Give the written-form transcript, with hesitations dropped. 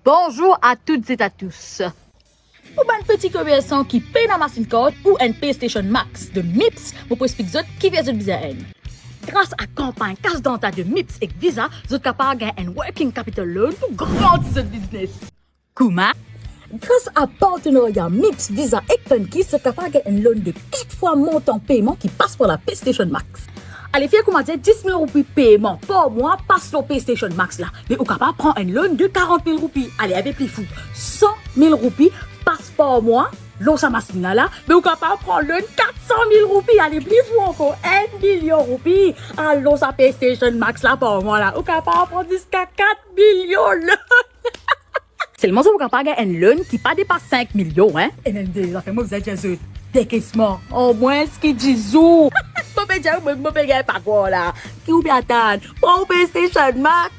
Bonjour à toutes et à tous. Ou un petit commerçant qui paye dans machine card ou un PlayStation Max de MIPS, vous pouvez expliquer qui vient de Visa N. Grâce à campagne cash d'entrée de MIPS et Visa, vous êtes capable de gagner un working capital loan pour grandir votre business. Comment? Grâce à partenariat MIPS, Visa et Funky, vous êtes capable de gagner un loan de 4 fois montant paiement qui passe pour la PlayStation Max. Allez, fier comment dire 10 000 roupies paiement par mois passe sur PlayStation Max là. Mais vous êtes capable de prendre un loan de 40 000 roupies. Allez, avec plus fou. 100 000 roupies passe par mois. L'eau, ça machine là. Mais vous êtes capable de prendre un loan 400 000 roupies. Allez, plus fou encore. 1 million roupies. Alors, ça PlayStation Max là par mois là. Vous êtes capable de prendre jusqu'à 4 millions là. C'est le moment où vous êtes capable de gagner un loan qui pas dépasse 5 millions, hein? Et même des affaires, moi, vous êtes déjà décaissement. Au moins, ce qui dit zou. Moi, je ne pas quoi là. Qui ou bien attendre? Pour PlayStation Max.